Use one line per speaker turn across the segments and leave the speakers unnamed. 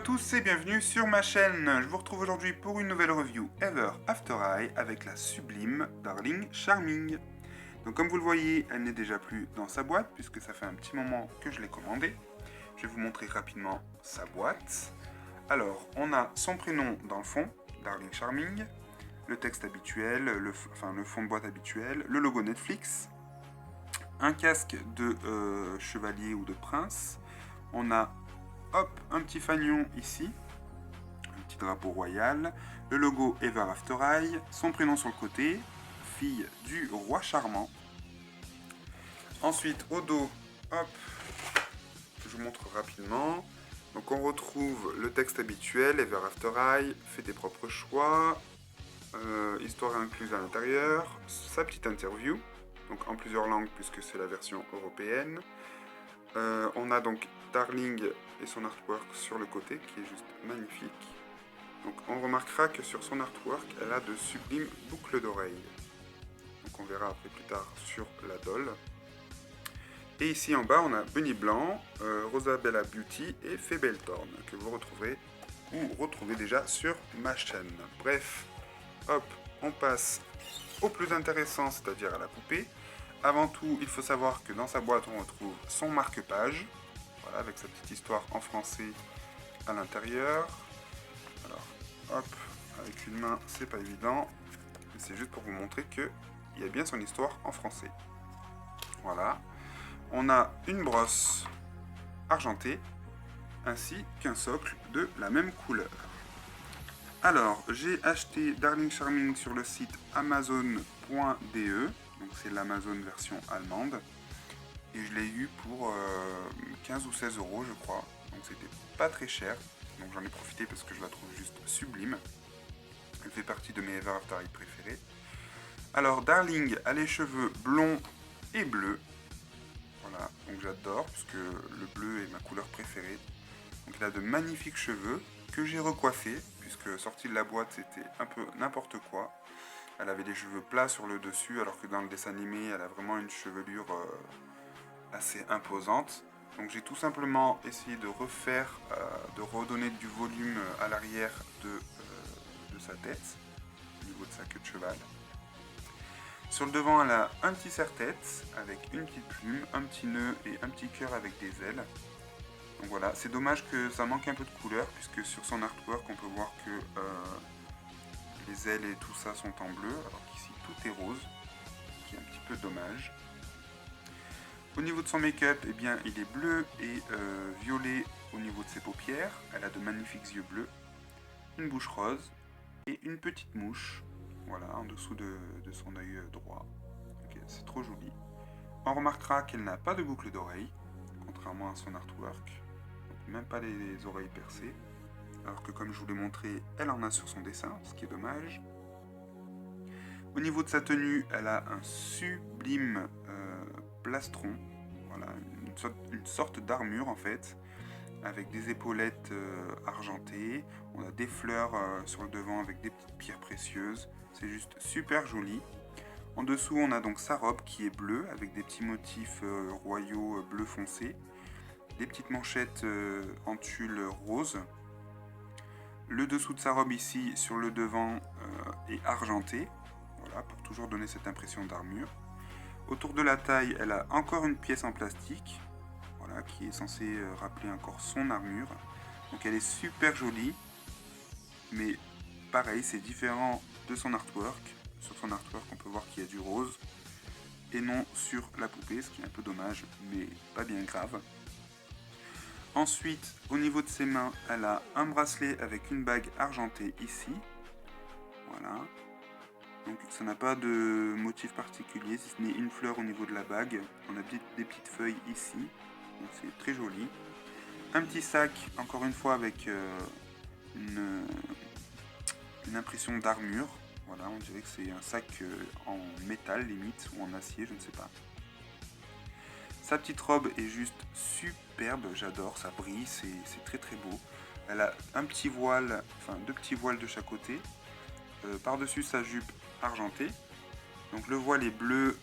tous et bienvenue sur ma chaîne. Je vous retrouve aujourd'hui pour une nouvelle review Ever After Eye avec la sublime Darling Charming. Donc comme vous le voyez, elle n'est déjà plus dans sa boîte puisque ça fait un petit moment que je l'ai commandée. Je vais vous montrer rapidement sa boîte. Alors, on a son prénom dans le fond, Darling Charming, le texte habituel, le fond de boîte habituel, le logo Netflix, un casque de chevalier ou de prince. On a un petit fanion ici, un petit drapeau royal, le logo Ever After Eye, son prénom sur le côté, fille du roi charmant. Ensuite, au dos, je vous montre rapidement. Donc on retrouve le texte habituel, Ever After Eye, fais tes propres choix, histoire incluse à l'intérieur, sa petite interview, donc en plusieurs langues puisque c'est la version européenne. On a donc Darling et son artwork sur le côté qui est juste magnifique. Donc on remarquera que sur son artwork, elle a de sublimes boucles d'oreilles. Donc on verra après plus tard sur la doll. Et ici en bas, on a Bunny Blanc, Rosabella Beauty et Febeltorn que vous retrouverez ou retrouvez déjà sur ma chaîne. Bref, on passe au plus intéressant, c'est-à-dire à la poupée. Avant tout, il faut savoir que dans sa boîte, on retrouve son marque-page, voilà, avec sa petite histoire en français à l'intérieur. Alors, avec une main, c'est pas évident. C'est juste pour vous montrer qu'il y a bien son histoire en français. Voilà. On a une brosse argentée, ainsi qu'un socle de la même couleur. Alors, j'ai acheté Darling Charming sur le site amazon.de. Donc c'est l'Amazon version allemande. Et je l'ai eu pour 15 ou 16 euros je crois. Donc c'était pas très cher. Donc j'en ai profité parce que je la trouve juste sublime. Elle fait partie de mes Ever After Eye préférés. Alors Darling a les cheveux blonds et bleus. Voilà, donc j'adore puisque le bleu est ma couleur préférée. Donc elle a de magnifiques cheveux que j'ai recoiffés puisque sorti de la boîte c'était un peu n'importe quoi. Elle avait des cheveux plats sur le dessus, alors que dans le dessin animé, elle a vraiment une chevelure assez imposante. Donc j'ai tout simplement essayé de refaire, de redonner du volume à l'arrière de sa tête, au niveau de sa queue de cheval. Sur le devant, elle a un petit serre-tête avec une petite plume, un petit nœud et un petit cœur avec des ailes. Donc voilà, c'est dommage que ça manque un peu de couleur, puisque sur son artwork, on peut voir que les ailes et tout ça sont en bleu, alors qu'ici tout est rose, ce qui est un petit peu dommage. Au niveau de son make-up, eh bien, il est bleu et violet au niveau de ses paupières. Elle a de magnifiques yeux bleus, une bouche rose et une petite mouche, voilà, en dessous de son œil droit. Okay, c'est trop joli. On remarquera qu'elle n'a pas de boucle d'oreille, contrairement à son artwork, donc même pas les oreilles percées. Alors que comme je vous l'ai montré, elle en a sur son dessin, ce qui est dommage. Au niveau de sa tenue, elle a un sublime plastron, voilà, une sorte d'armure en fait, avec des épaulettes argentées. On a des fleurs sur le devant avec des petites pierres précieuses. C'est juste super joli. En dessous, on a donc sa robe qui est bleue, avec des petits motifs royaux bleu foncé. Des petites manchettes en tulle rose. Le dessous de sa robe ici, sur le devant, est argenté, voilà, pour toujours donner cette impression d'armure. Autour de la taille, elle a encore une pièce en plastique, voilà, qui est censée rappeler encore son armure. Donc elle est super jolie, mais pareil, c'est différent de son artwork. Sur son artwork, on peut voir qu'il y a du rose, et non sur la poupée, ce qui est un peu dommage, mais pas bien grave. Ensuite, au niveau de ses mains, elle a un bracelet avec une bague argentée ici. Voilà. Donc ça n'a pas de motif particulier, si ce n'est une fleur au niveau de la bague. On a des petites feuilles ici, donc c'est très joli. Un petit sac, encore une fois, avec une impression d'armure. Voilà, on dirait que c'est un sac en métal limite, ou en acier, je ne sais pas. Sa petite robe est juste superbe, j'adore, ça brille, c'est très très beau. Elle a un petit voile, enfin deux petits voiles de chaque côté. Par-dessus sa jupe argentée. Donc le voile est bleu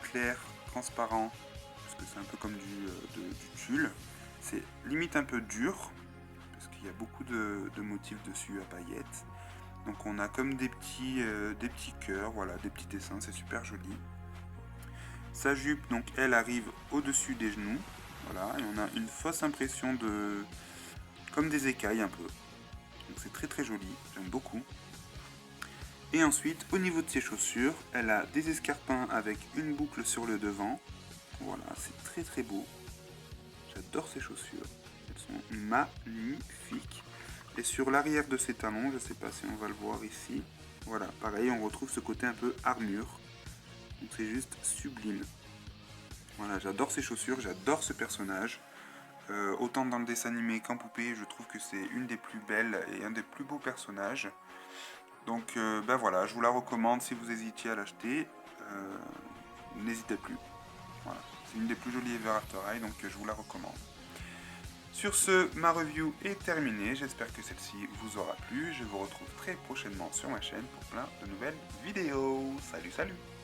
clair, transparent, parce que c'est un peu comme du tulle. C'est limite un peu dur, parce qu'il il y a beaucoup de motifs dessus à paillettes. Donc on a comme des petits cœurs, voilà, des petits dessins, c'est super joli. Sa jupe, donc elle arrive au-dessus des genoux, voilà, et on a une fausse impression de comme des écailles un peu. Donc c'est très très joli, j'aime beaucoup. Et ensuite, au niveau de ses chaussures, elle a des escarpins avec une boucle sur le devant. Voilà, c'est très très beau. J'adore ces chaussures. Elles sont magnifiques. Et sur l'arrière de ses talons, je ne sais pas si on va le voir ici. Voilà, pareil, on retrouve ce côté un peu armure. Donc c'est juste sublime. Voilà, j'adore ces chaussures, j'adore ce personnage. Autant dans le dessin animé qu'en poupée, je trouve que c'est une des plus belles et un des plus beaux personnages. Donc ben voilà, je vous la recommande si vous hésitiez à l'acheter. N'hésitez plus. Voilà, c'est une des plus jolies Ever After High, donc je vous la recommande. Sur ce, ma review est terminée. J'espère que celle-ci vous aura plu. Je vous retrouve très prochainement sur ma chaîne pour plein de nouvelles vidéos. Salut, salut!